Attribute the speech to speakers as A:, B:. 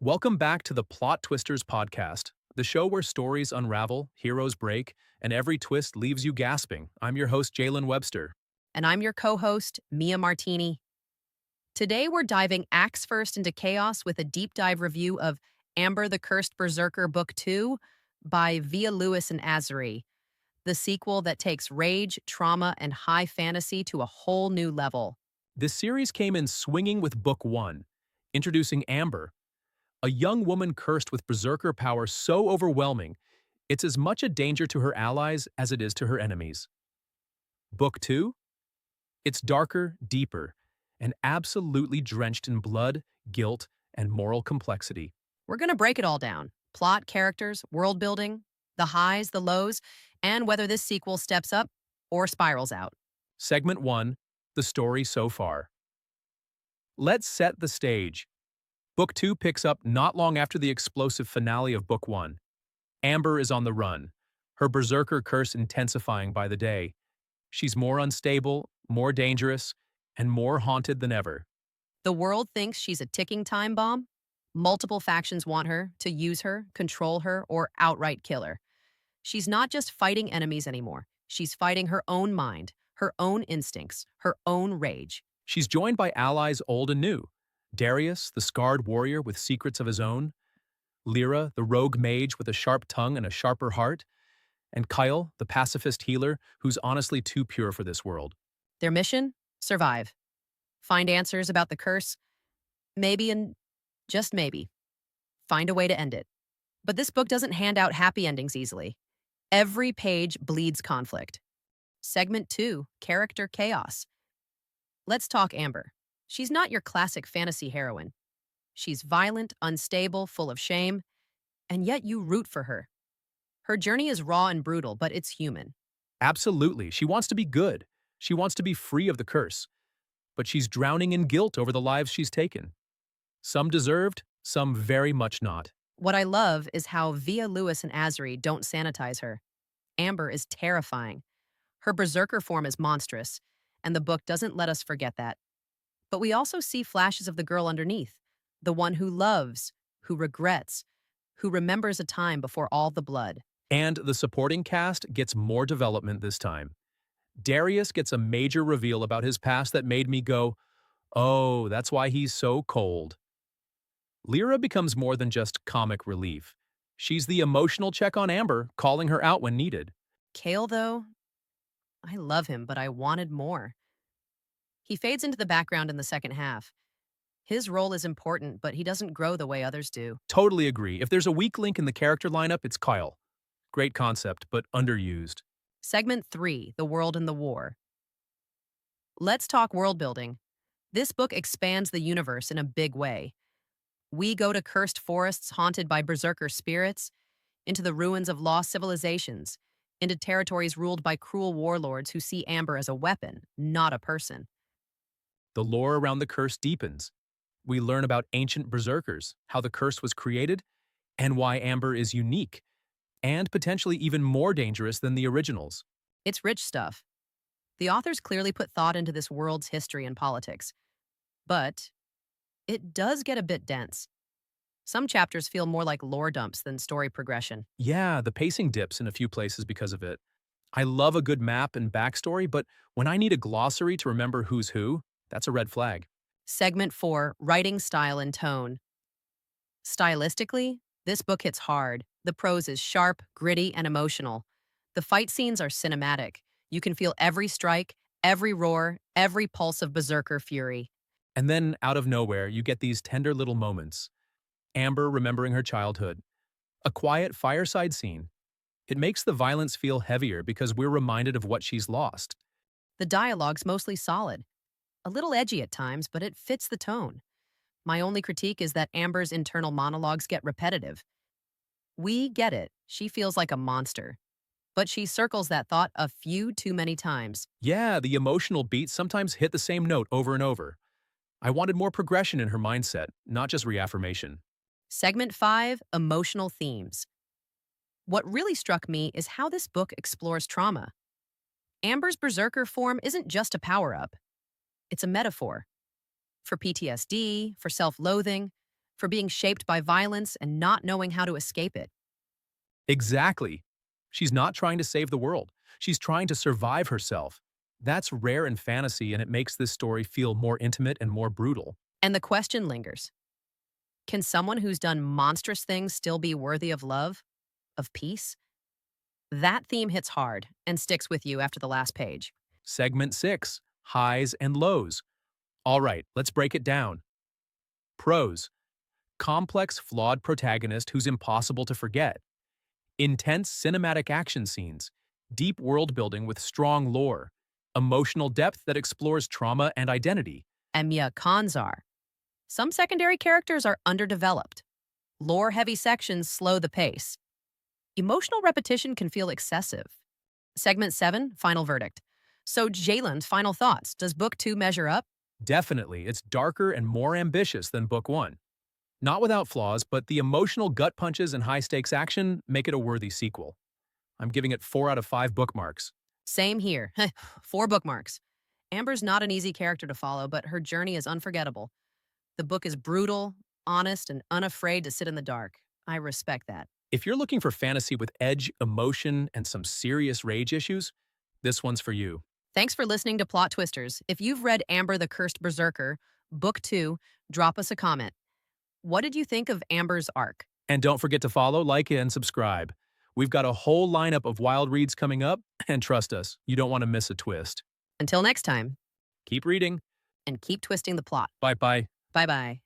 A: Welcome back to the Plot Twisters podcast, the show where stories unravel, heroes break, and every twist leaves you gasping. I'm your host, Jalon Webster.
B: And I'm your co-host, Mia Martini. Today we're diving axe first into chaos with a deep dive review of Amber the Cursed Berserker Book 2 by Via Lewis and Azrie, the sequel that takes rage, trauma, and high fantasy to a whole new level.
A: This series came in swinging with Book 1, introducing Amber, a young woman cursed with berserker power so overwhelming, it's as much a danger to her allies as it is to her enemies. Book 2? It's darker, deeper, and absolutely drenched in blood, guilt, and moral complexity.
B: We're going to break it all down. Plot, characters, world building, the highs, the lows, and whether this sequel steps up or spirals out.
A: Segment 1, the story so far. Let's set the stage. Book 2 picks up not long after the explosive finale of Book 1. Amber is on the run, her berserker curse intensifying by the day. She's more unstable, more dangerous, and more haunted than ever.
B: The world thinks she's a ticking time bomb. Multiple factions want her to use her, control her, or outright kill her. She's not just fighting enemies anymore. She's fighting her own mind, her own instincts, her own rage.
A: She's joined by allies old and new. Darius, the scarred warrior with secrets of his own, Lyra, the rogue mage with a sharp tongue and a sharper heart, and Kyle, the pacifist healer who's honestly too pure for this world.
B: Their mission? Survive. Find answers about the curse. Maybe, and just maybe, find a way to end it. But this book doesn't hand out happy endings easily. Every page bleeds conflict. Segment 2, Character Chaos. Let's talk Amber. She's not your classic fantasy heroine. She's violent, unstable, full of shame, and yet you root for her. Her journey is raw and brutal, but it's human.
A: Absolutely, she wants to be good. She wants to be free of the curse. But she's drowning in guilt over the lives she's taken. Some deserved, some very much not.
B: What I love is how Via Lewis and Azrie don't sanitize her. Amber is terrifying. Her berserker form is monstrous, and the book doesn't let us forget that. But we also see flashes of the girl underneath, the one who loves, who regrets, who remembers a time before all the blood.
A: And the supporting cast gets more development this time. Darius gets a major reveal about his past that made me go, oh, that's why he's so cold. Lyra becomes more than just comic relief. She's the emotional check on Amber, calling her out when needed.
B: Kale, though, I love him, but I wanted more. He fades into the background in the second half. His role is important, but he doesn't grow the way others do.
A: Totally agree. If there's a weak link in the character lineup, it's Kyle. Great concept, but underused.
B: Segment 3, The World and the War. Let's talk world building. This book expands the universe in a big way. We go to cursed forests haunted by berserker spirits, into the ruins of lost civilizations, into territories ruled by cruel warlords who see Amber as a weapon, not a person.
A: The lore around the curse deepens. We learn about ancient berserkers, how the curse was created, and why Amber is unique, and potentially even more dangerous than the originals.
B: It's rich stuff. The authors clearly put thought into this world's history and politics. But it does get a bit dense. Some chapters feel more like lore dumps than story progression.
A: Yeah, the pacing dips in a few places because of it. I love a good map and backstory, but when I need a glossary to remember who's who, that's a red flag.
B: Segment 4, Writing Style and Tone. Stylistically, this book hits hard. The prose is sharp, gritty, and emotional. The fight scenes are cinematic. You can feel every strike, every roar, every pulse of berserker fury.
A: And then, out of nowhere, you get these tender little moments. Amber remembering her childhood. A quiet fireside scene. It makes the violence feel heavier because we're reminded of what she's lost.
B: The dialogue's mostly solid. A little edgy at times, but it fits the tone. My only critique is that Amber's internal monologues get repetitive. We get it. She feels like a monster. But she circles that thought a few too many times.
A: Yeah, the emotional beats sometimes hit the same note over and over. I wanted more progression in her mindset, not just reaffirmation.
B: Segment 5, Emotional Themes. What really struck me is how this book explores trauma. Amber's berserker form isn't just a power-up. It's a metaphor. For PTSD, for self-loathing, for being shaped by violence and not knowing how to escape it.
A: Exactly. She's not trying to save the world. She's trying to survive herself. That's rare in fantasy, and it makes this story feel more intimate and more brutal.
B: And the question lingers. Can someone who's done monstrous things still be worthy of love? Of peace? That theme hits hard and sticks with you after the last page.
A: Segment 6. Highs and Lows. All right, let's break it down. Pros. Complex, flawed protagonist who's impossible to forget. Intense cinematic action scenes. Deep world building with strong lore. Emotional depth that explores trauma and identity.
B: Emiya Kanzar. Some secondary characters are underdeveloped. Lore-heavy sections slow the pace. Emotional repetition can feel excessive. Segment 7, Final Verdict. So Jalon's final thoughts. Does Book 2 measure up?
A: Definitely, it's darker and more ambitious than Book 1. Not without flaws, but the emotional gut punches and high-stakes action make it a worthy sequel. I'm giving it 4 out of 5 bookmarks.
B: Same here. 4 bookmarks. Amber's not an easy character to follow, but her journey is unforgettable. The book is brutal, honest, and unafraid to sit in the dark. I respect that.
A: If you're looking for fantasy with edge, emotion, and some serious rage issues, this one's for you.
B: Thanks for listening to Plot Twisters. If you've read Amber the Cursed Berserker, Book 2, drop us a comment. What did you think of Amber's arc?
A: And don't forget to follow, like, and subscribe. We've got a whole lineup of wild reads coming up, and trust us, you don't want to miss a twist.
B: Until next time,
A: Keep reading.
B: and keep twisting the plot.
A: Bye-bye.
B: Bye-bye.